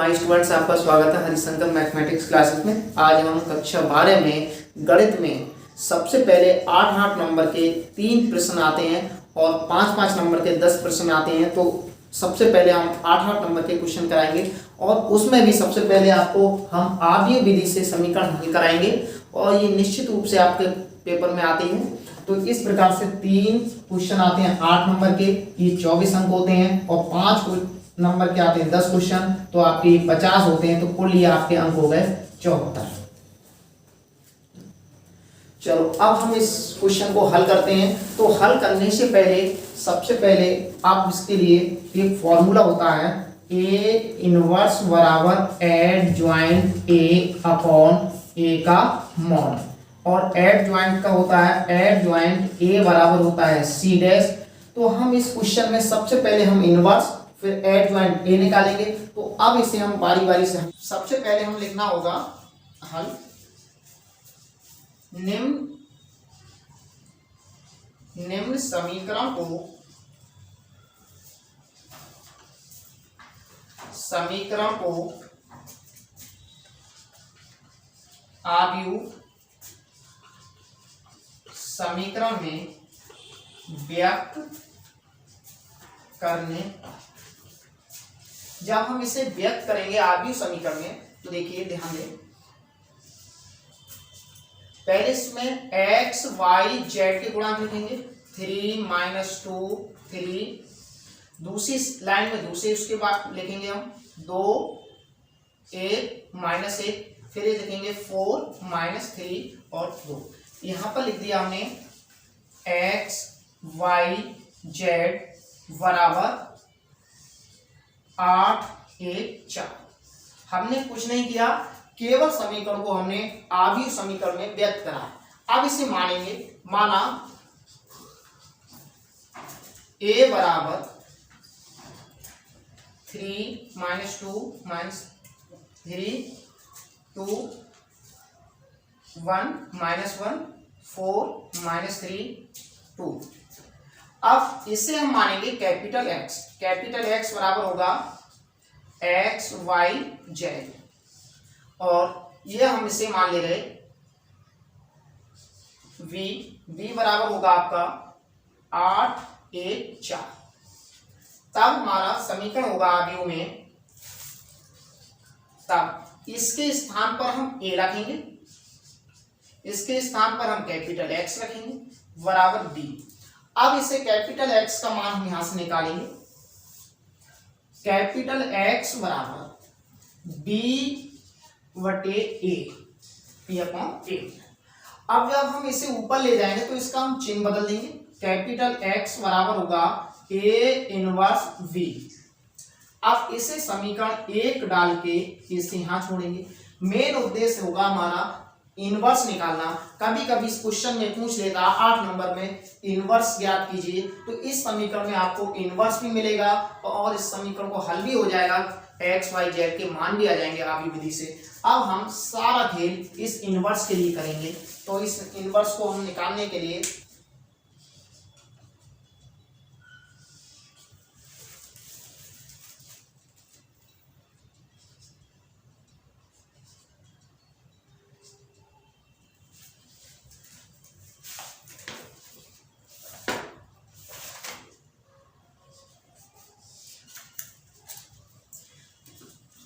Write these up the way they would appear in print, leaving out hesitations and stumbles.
My students, आपका स्वागत है हरिशंकर मैथमेटिक्स क्लासेस में। आज हम कक्षा 12 में गणित में सबसे पहले 8-8 नंबर के 3 प्रश्न आते हैं और 5-5 नंबर के 10 प्रश्न आते हैं। तो सबसे पहले हम 8-8 नंबर के क्वेश्चन कराएंगे और उसमें भी सबसे पहले आपको हम आव्यूह विधि से समीकरण हल कराएंगे और ये निश्चित रूप से आपके पेपर में आते हैं। तो इस प्रकार से 3 क्वेश्चन आते हैं 8 नंबर के, ये 24 अंक होते हैं और 5 नंबर के आते हैं 10 क्वेश्चन, तो आपके 50 होते हैं। तो कुल ये आपके अंक हो गए 74। चलो अब हम इस क्वेश्चन को हल करते हैं। तो हल करने से पहले सबसे पहले आप इसके लिए एक फॉर्मूला होता है, ए इनवर्स बराबर एड ज्वाइंट ए अपॉन ए का मॉड, और एड ज्वाइंट का होता है एड ज्वाइंट ए बराबर होता है सी डैश। तो हम इस क्वेश्चन में सबसे पहले हम इनवर्स फिर एड ज्वाइंट ए निकालेंगे। तो अब इसे हम बारी बारी से, सबसे पहले हम लिखना होगा हल निम्न समीकरण को आव्यूह समीकरण में व्यक्त करने। जब हम इसे व्यक्त करेंगे आव्यूह समीकरण में, तो देखिए ध्यान दें, पहले इसमें x y z के गुणांक लिखेंगे 3 - 2 3, दूसरी लाइन में दूसरे उसके बाद लिखेंगे हम 2 1 -1, फिर ये लिखेंगे 4 - 3 और 2। यहां पर लिख दिया हमने x y z बराबर 8 1 4। हमने कुछ नहीं किया, केवल समीकरण को हमने आव्यूह समीकरण में व्यक्त करा है। अब इसे मानेंगे, माना a बराबर 3 - 2 - 3 2 1 -1 4 -3 2। अब इसे हम मानेंगे कैपिटल X। कैपिटल X बराबर होगा x y z, और ये हम इसे मान ले रहे v बराबर होगा आपका 8 1 4। तब हमारा समीकरण होगा आव्यूह में, तब इसके स्थान पर हम a रखेंगे, इसके स्थान पर हम कैपिटल X रखेंगे बराबर b। अब इसे कैपिटल X का मान हम यहां से निकालेंगे, कैपिटल X बराबर b/a p/a। अब जब हम इसे ऊपर ले जाएंगे तो इसका हम चिन्ह बदल देंगे, कैपिटल X बराबर होगा a इनवर्स v। अब इसे समीकरण 1 डाल के इसे यहां छोड़ेंगे। मेन उद्देश्य होगा हमारा इनवर्स निकालना। कभी कभी इस क्वेश्चन में पूछ लेता 8 नंबर में इनवर्स ज्ञात कीजिए, तो इस समीकरण में आपको इनवर्स भी मिलेगा और इस समीकरण को हल भी हो जाएगा, x y z के मान भी आ जाएंगे आव्यूह विधि से। अब हम सारा खेल इस इनवर्स के लिए करेंगे। तो इस इनवर्स को हम निकालने के लिए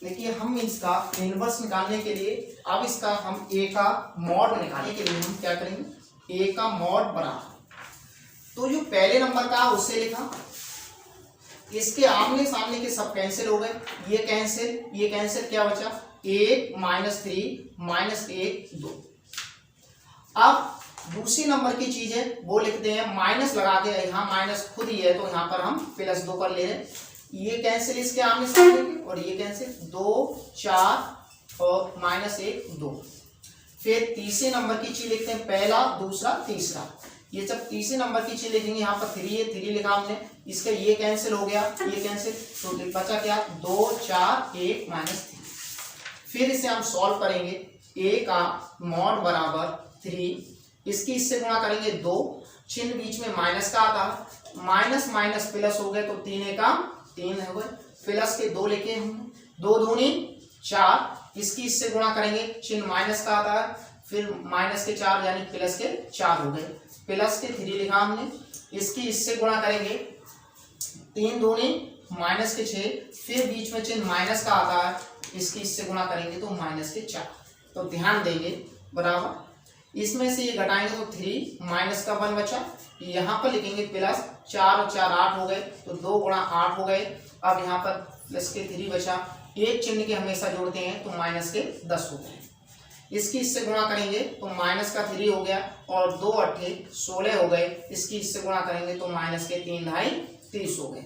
देखिए, हम इसका इनवर्स निकालने के लिए अब इसका हम a का मॉड निकालने के लिए हम क्या करेंगे, a का मॉड बराबर, तो जो पहले नंबर का उससे लिखा, इसके आमने सामने के सब कैंसिल हो गए, ये कैंसिल, क्या बचा 1 - 3 -1 2। अब दूसरी नंबर की चीज है वो लिखते हैं, माइनस लगा के, यहाँ माइनस खुद ही है तो यहाँ पर हम +2 कर ले रहे हैं। ये कैंसिल इसके आमने सामने के, और ये कैंसिल 2 4 और -1 2। फिर तीसरे नंबर की चीज लिखते हैं, पहला दूसरा तीसरा। ये जब तीसरे नंबर की चीज लिखेंगे, यहाँ पर 3 है, 3 लिखा हमने, इसका ये कैंसिल हो गया, ये कैंसिल, तो बचा क्या 2 4 1 -3। फिर इसे हम सॉल्व करेंगे, a का मॉड बराबर 3, इसकी इससे गुणा करेंगे 2, चिन्ह बीच में माइनस का आता, माइनस माइनस प्लस हो गए तो 3 का 3 हो गए, प्लस के 2 लिखे हमने, 2 दूनी 4, इसकी इससे गुणा करेंगे, चिन्ह माइनस का आता है, फिर माइनस के 4 यानी प्लस के 4 हो गए, प्लस के 3 लिखा हमने, इसकी इससे गुणा करेंगे, 3 दूनी माइनस के 6, फिर बीच में चिन्ह माइनस का आता है, इसकी इससे गुणा करेंगे तो माइनस के 4। तो ध्यान देंगे बराबर, इसमें से ये घटाएंगे तो 3 माइनस का 1 बचा, यहाँ पर लिखेंगे प्लस 4 और 4 8 हो गए, तो 2 गुणा 8 हो गए। अब यहाँ पर प्लस के 3 बचा, एक चिन्ह के हमेशा जोड़ते हैं तो माइनस के 10 हो गए, इसकी इससे गुणा करेंगे तो माइनस का 3 हो गया, और 2 8 16 हो गए, इसकी इससे गुणा करेंगे तो माइनस के 3 ढाई 30 हो गए।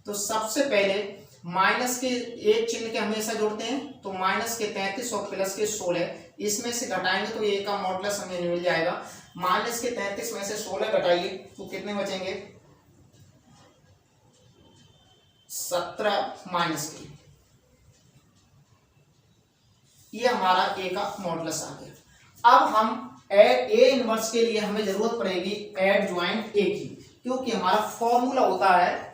तो सबसे पहले माइनस के एक चिन्ह के हमेशा जोड़ते हैं, तो माइनस के 33 और प्लस के 16, इसमें से घटाएंगे तो ए का मॉडुलस हमें मिल जाएगा। माइनस के 33 में से 16 घटाइए तो कितने बचेंगे, 17 माइनस के, ये हमारा ए का मॉडुलस आ गया। अब हम ए इनवर्स के लिए हमें जरूरत पड़ेगी एडज्वाइंट ए की, क्योंकि हमारा फॉर्मूला होता है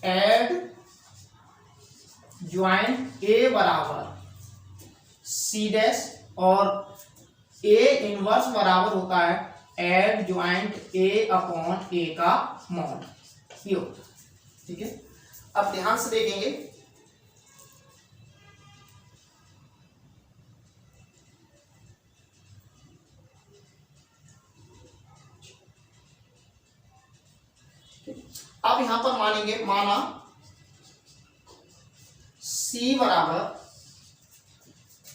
एड ज्वाइंट ए बराबर सी डैश, और ए इनवर्स बराबर होता है एड ज्वाइंट ए अपॉन ए का मॉड, ये होता है। ठीक है, अब ध्यान से देखेंगे, अब यहां पर मानेंगे, माना C बराबर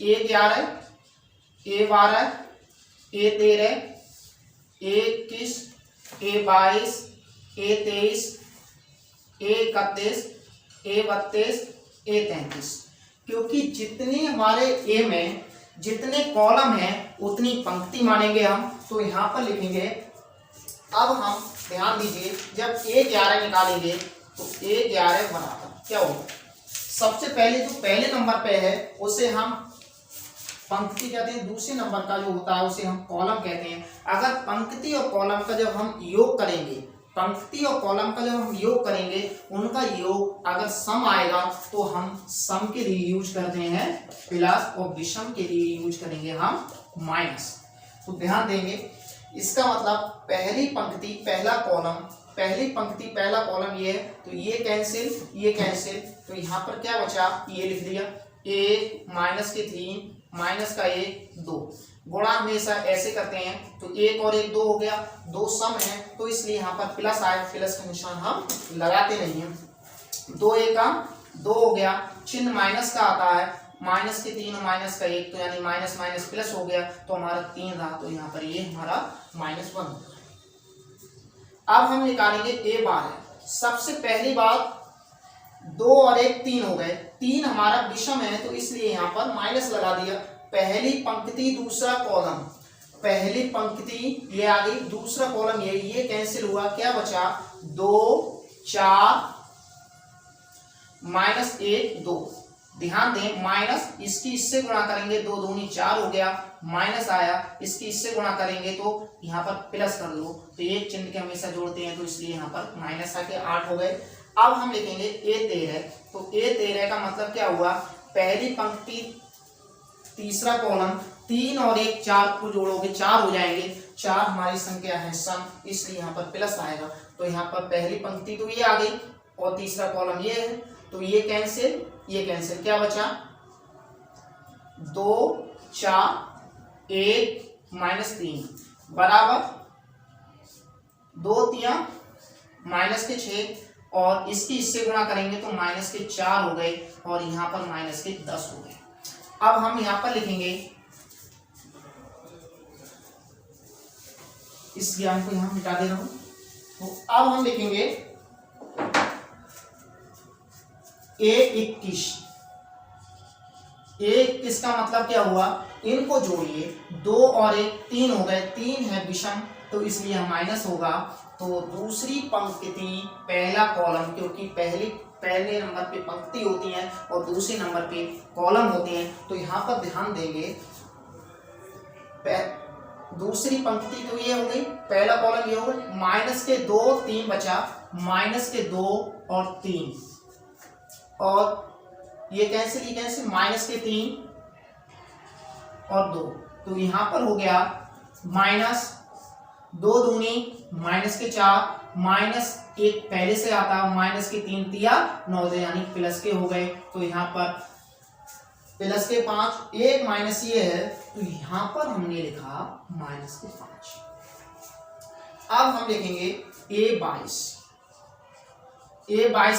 A 11, A 12, A 13, A 21, A 22, A 23, A 31, A 32, A 33, क्योंकि जितने हमारे ए में जितने कॉलम हैं उतनी पंक्ति मानेंगे हम, तो यहां पर लिखेंगे। अब हम ध्यान दीजिए, जब A 11 निकालेंगे तो A 11 बराबर क्या होगा, सबसे पहले जो पहले नंबर पे है उसे हम पंक्ति कहते हैं, दूसरे नंबर का जो होता है उसे हम कॉलम कहते हैं। अगर पंक्ति और कॉलम का जब हम योग करेंगे, पंक्ति और कॉलम का जब हम योग करेंगे, उनका योग अगर सम आएगा तो हम सम के लिए यूज करते हैं प्लस, और विषम के लिए यूज करेंगे हम माइनस। तो ध्यान देंगे, इसका मतलब पहली पंक्ति पहला कॉलम, पहली पंक्ति पहला कॉलम ये है, तो ये कैंसिल, तो यहाँ पर क्या बचा, ये लिख दिया, ए माइनस के 3 माइनस का 1 2, गुणा हमेशा ऐसे करते हैं, तो 1 और 1 2 हो गया, 2 सम है तो इसलिए यहाँ पर प्लस आया, प्लस का निशान हम लगाते नहीं हैं, 2 1 का 2 हो गया, चिन्ह माइनस का आता है, माइनस के 3 और माइनस का 1, तो यानी माइनस माइनस प्लस हो गया, तो हमारा 3 रहा, तो यहाँ पर ये हमारा -1 हो गया। अब हम निकालेंगे ए बार है, सबसे पहली बात 2 और 1 3 हो गए, 3 हमारा विषम है तो इसलिए यहाँ पर माइनस लगा दिया। पहली पंक्ति दूसरा कॉलम, पहली पंक्ति ये आ गई, दूसरा कॉलम ये कैंसिल हुआ, क्या बचा 2 4 -1 2, ध्यान दें माइनस, इसकी इससे गुणा करेंगे, 2 दूनी 4 हो गया, माइनस आया, इसकी इससे गुणा करेंगे तो यहाँ पर प्लस कर लो, तो एक चिन्ह के हमेशा जोड़ते हैं तो इसलिए यहाँ पर माइनस आके 8 हो गए। अब हम लिखेंगे ए 13, तो ए 13 का मतलब क्या हुआ, पहली पंक्ति तीसरा कॉलम, 3 और 1 4 को जोड़ोगे 4 हो जाएंगे, 4 हमारी संख्या है सम, इसलिए यहाँ पर प्लस आएगा, तो यहाँ पर पहली पंक्ति तो ये आ गई और तीसरा कॉलम ये है, तो ये कैंसिल, क्या बचा 2 4 1 -3 बराबर 2 3 माइनस के 6, और इसकी इससे गुणा करेंगे तो माइनस के 4 हो गए, और यहाँ पर माइनस के 10 हो गए। अब हम यहाँ पर लिखेंगे, इस ज्ञान को यहाँ मिटा दे रहा हूं, तो अब हम लिखेंगे A21, A21 का मतलब क्या हुआ, इनको जोड़िए, 2 और 1 3 हो गए, 3 है विषम तो इसलिए माइनस होगा, तो दूसरी पंक्ति पहला कॉलम, क्योंकि पहले नंबर पे पंक्ति होती है और दूसरे नंबर पे कॉलम होते हैं, तो यहाँ पर ध्यान देंगे दूसरी पंक्ति तो ये हो गई, पहला कॉलम ये हो गया, माइनस के 2 3 बचा, माइनस के 2 और 3, और ये कैंसिल, माइनस के 3 और 2, तो यहां पर हो गया माइनस 2 दूनी माइनस के 4, माइनस 1 पहले से आता, माइनस के 3 तिया 9 यानी प्लस के हो गए, तो यहाँ पर प्लस के 5, एक माइनस ये है, तो यहां पर हमने लिखा माइनस के 5। अब हम लिखेंगे A22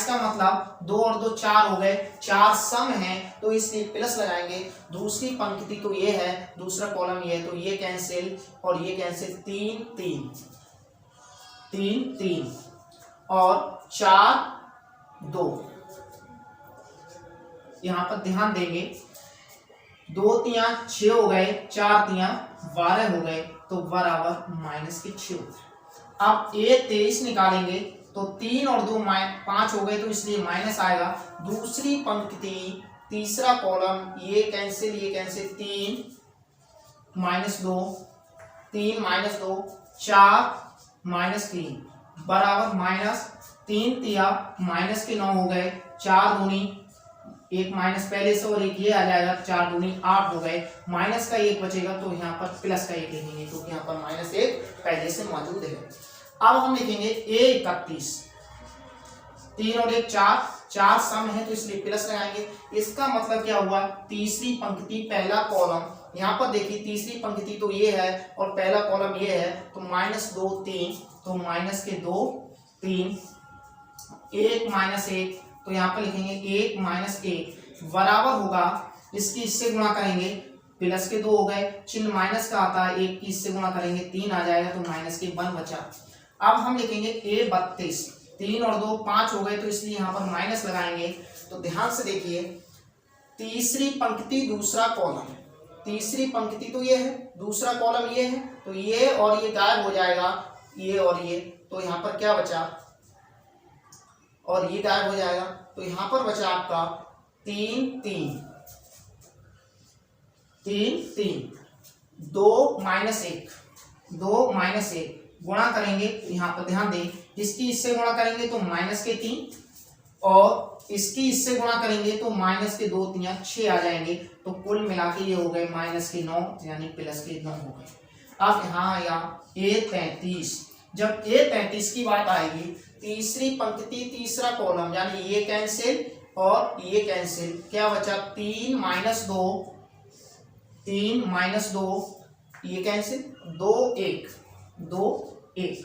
का मतलब 2 और 2 4 हो गए, 4 सम है तो इसलिए प्लस लगाएंगे। दूसरी पंक्ति तो ये है, दूसरा कॉलम ये है, तो ये कैंसिल और ये कैंसिल, 3 3 3 3 और 4 2। यहां पर ध्यान देंगे, 2 तिया 6 हो गए, 4 तिया 12 हो गए, तो बराबर माइनस के 6 हो गए। अब A23 निकालेंगे तो 3 और 2 5 हो गए, तो इसलिए माइनस आएगा। दूसरी पंक्ति तीसरा कॉलम ये कैंसिल 3 माइनस 2 3 माइनस 2 4 माइनस 3 बराबर माइनस 3 तिया माइनस के 9 हो गए, 4 दूनी एक माइनस पहले से और एक ये आ जाएगा, 4 दूनी 8 हो गए, माइनस का 1 बचेगा, तो यहाँ पर प्लस का 1 लिखेंगे क्योंकि यहाँ पर माइनस 1 पहले से मौजूद है। अब हम लिखेंगे A31, 3 और 1 4 सम है तो इसलिए प्लस लगाएंगे। इसका मतलब क्या हुआ, तीसरी पंक्ति पहला कॉलम, यहाँ पर देखिए तीसरी पंक्ति तो ये है और पहला कॉलम ये है, तो -2 3, तो माइनस के 2 3 1 माइनस 1, तो यहाँ पर लिखेंगे 1 माइनस 1 बराबर होगा, इसकी इससे गुणा करेंगे, प्लस के 2 हो गए, चिन्ह माइनस का आता है, 1 की इससे गुणा करेंगे 3 आ जाएगा, तो माइनस के 1 बचा। अब हम लिखेंगे A32, 3 और 2 5 हो गए, तो इसलिए यहाँ पर माइनस लगाएंगे। तो ध्यान से देखिए, तीसरी पंक्ति दूसरा कॉलम, तीसरी पंक्ति तो ये है, दूसरा कॉलम ये है, तो ये और ये गायब हो जाएगा, ये और ये, तो यहाँ पर क्या बचा, और ये गायब हो जाएगा, तो यहाँ पर बचा आपका 3 3 3 3 2 माइनस 1 गुणा करेंगे, यहाँ पर ध्यान दें, इसकी इससे गुणा करेंगे तो माइनस के 3 और इसकी इससे गुणा करेंगे तो माइनस के 2 3 6 आ जाएंगे, तो कुल मिला के ये हो गए माइनस के 9 यानी प्लस के 9 हो गए। अब यहाँ आया A33, जब A33 की बात आएगी, तीसरी पंक्ति तीसरा कॉलम यानी ये कैंसिल और ये कैंसिल, क्या बचा 3 माइनस 2 ये कैंसिल 2 1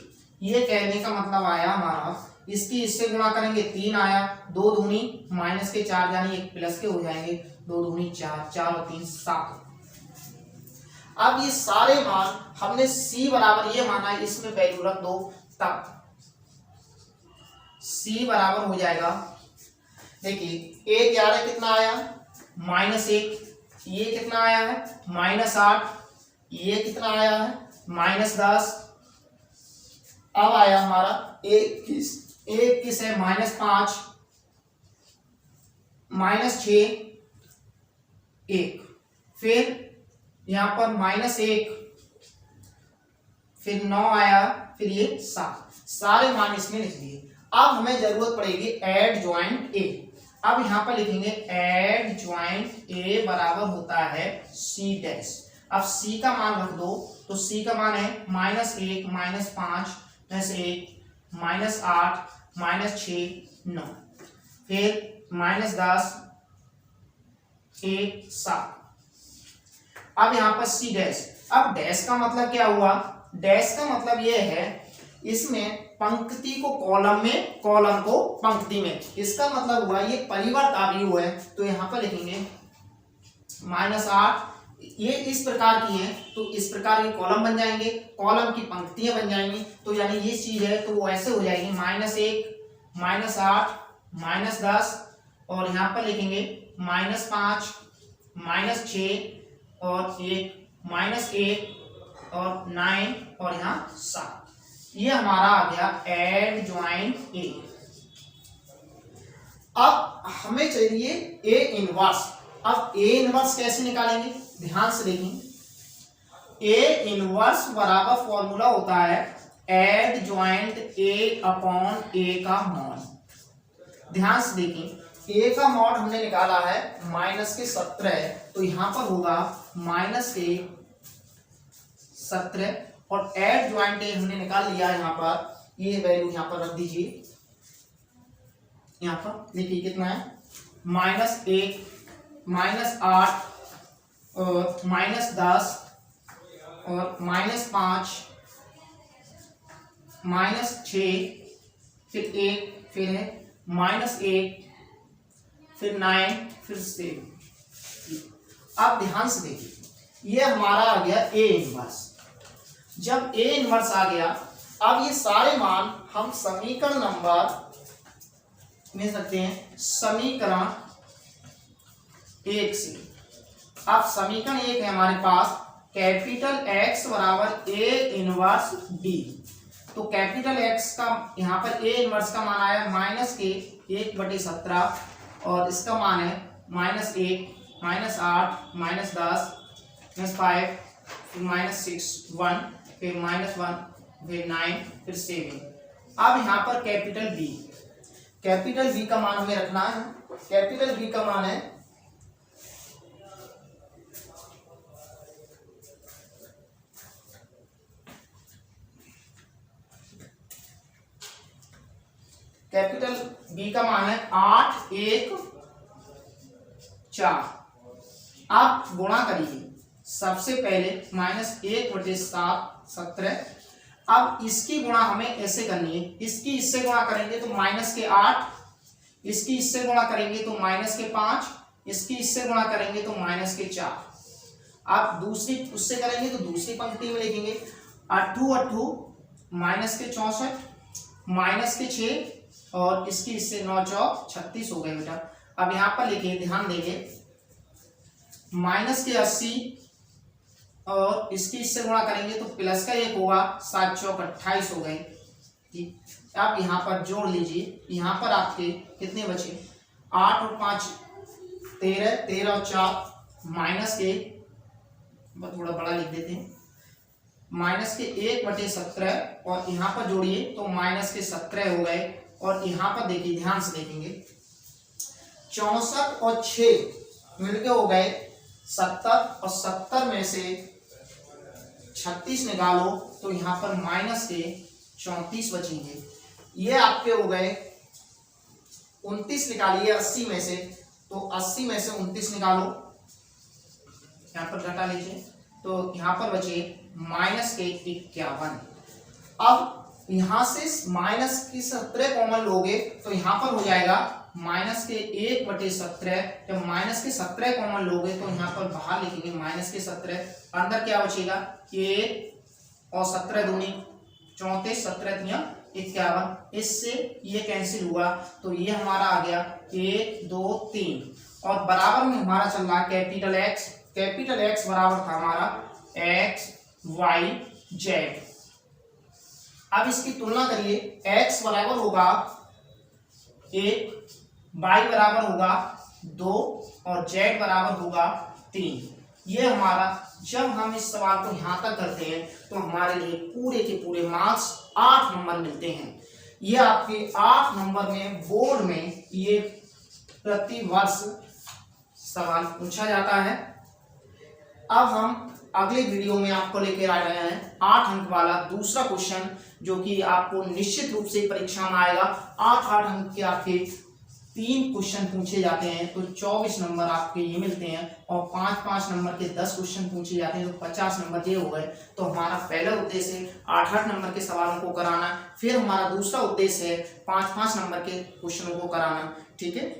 ये कहने का मतलब आया हमारा, इसकी इससे गुणा करेंगे 3 आया, 2 दूनी माइनस के 4 यानी 1 प्लस के हो जाएंगे, 2 दूनी 4 4 और 3 7। अब ये सारे मान हमने C बराबर ये माना है, इसमें वैल्यू रख दो, तब C बराबर हो जाएगा, देखिए A11 कितना आया -1, ये कितना आया है -8, ये कितना आया है -10, अब आया हमारा 21 है -5 -6 1, फिर यहाँ पर -1, फिर 9 आया, फिर ये 7, सारे मान इसमें लिख दिए। अब हमें जरूरत पड़ेगी एड ज्वाइंट A। अब यहाँ पर लिखेंगे एड ज्वाइंट A बराबर होता है C'। अब C का मान रख दो, तो C का मान है -1 -5 +1 -8 -6 9, फिर -10 1 7। अब यहाँ पर C डैश, अब डैश का मतलब क्या हुआ, डैश का मतलब ये है इसमें पंक्ति को कॉलम में, कॉलम को पंक्ति में, इसका मतलब हुआ ये परिवर्त आदि हुआ है, तो यहाँ पर लिखेंगे -8, ये इस प्रकार की है तो इस प्रकार के कॉलम बन जाएंगे, कॉलम की पंक्तियां बन जाएंगी, तो यानी ये चीज है तो वो ऐसे हो जाएगी -1 -8 -10, और यहाँ पर लिखेंगे -5 -6 और -1 और 9 और यहाँ 7। ये हमारा आ गया एड ज्वाइंट A। अब हमें चाहिए A इनवर्स। अब A इनवर्स कैसे निकालेंगे, ध्यान से देखें, ए इनवर्स बराबर फॉर्मूला होता है एडजॉइंट ए अपॉन ए का मॉड। ध्यान से देखें, ए का मॉड हमने निकाला है -17, तो यहां पर होगा -17 और एडजॉइंट ए हमने निकाल लिया। यहाँ पर ये वैल्यू यहाँ पर रख दीजिए, यहाँ पर देखिए कितना है -1 -8 और -10 और -5 -6 फिर 1 फिर है -8 फिर 9 फिर 7। अब ध्यान से देखिए, ये हमारा आ गया ए इनवर्स। जब ए इनवर्स आ गया, अब ये सारे मान हम समीकरण नंबर मिल सकते हैं समीकरण 1 से। अब समीकरण 1 है हमारे पास कैपिटल X बराबर ए इनवर्स डी। तो कैपिटल X का यहाँ पर ए इनवर्स का मान आया -1/17 और इसका मान है -1 -8 -10 -5 फिर -6 1 फिर -1 फिर 9 फिर 7। अब यहाँ पर कैपिटल B का मान हमें रखना है। कैपिटल B का मान है कैपिटल B का मान है 8 1 4। आप गुणा करिए, सबसे पहले -1/7 17। अब इसकी गुणा हमें ऐसे करनी है, इसकी इससे गुणा करेंगे तो -8, इसकी इससे गुणा करेंगे तो -5, इसकी इससे गुणा करेंगे तो -4। आप दूसरी उससे करेंगे तो दूसरी पंक्ति में लिखेंगे 8 8 -64 -6 और इसकी इससे 9 चौक 36 हो गए बेटा। अब यहाँ पर लिखिए, ध्यान देंगे -80 और इसकी इससे गुणा करेंगे तो प्लस का 1 होगा, 7 चौक 28 हो गए। ठीक, आप यहाँ पर जोड़ लीजिए, यहाँ पर आपके कितने बचे 8 और 5 13 13 और 4 माइनस के थोड़ा बड़ा लिख देते हैं -1/17 और यहाँ पर जोड़िए तो -17 हो गए। और यहाँ पर देखिए, ध्यान से देखेंगे 64 और 6 मिलके हो गए 70 और 70 में से 36 निकालो तो यहाँ पर -34 बचेंगे। ये आपके हो गए 29 निकालिए 80 में से, तो 80 में से 29 निकालो, यहाँ पर घटा लीजिए तो यहाँ पर बचे -51। अब यहाँ से -17 कॉमन लोगे तो यहाँ पर हो जाएगा -1/17। जब -17 कॉमन लोगे तो यहाँ पर बाहर लिखेंगे -17, अंदर क्या बचेगा 1 और 17 दूनी 34 17 51। इससे ये कैंसिल हुआ तो ये हमारा आ गया 1 2 3 और बराबर में हमारा चल रहा कैपिटल X। कैपिटल X बराबर था हमारा X Y Z। अब इसकी तुलना करिए, X बराबर होगा 1, Y बराबर होगा 2 और Z बराबर होगा 3। ये हमारा, जब हम इस सवाल को यहाँ तक करते हैं तो हमारे लिए पूरे के पूरे मार्क्स 8 नंबर मिलते हैं। ये आपके 8 नंबर में बोर्ड में ये प्रतिवर्ष सवाल पूछा जाता है। अब हम अगले वीडियो में आपको लेकर आ रहे हैं 8 अंक वाला दूसरा क्वेश्चन, जो कि आपको निश्चित रूप से परीक्षा में आएगा। 8 अंक के आपके 3 क्वेश्चन पूछे जाते हैं तो 24 नंबर आपके ये मिलते हैं और 5-5 नंबर के 10 क्वेश्चन पूछे जाते हैं तो 50 नंबर ये हो गए। तो हमारा पहला उद्देश्य है 8-8 नंबर के सवालों को कराना, फिर हमारा दूसरा उद्देश्य है 5-5 नंबर के क्वेश्चनों को कराना। ठीक है।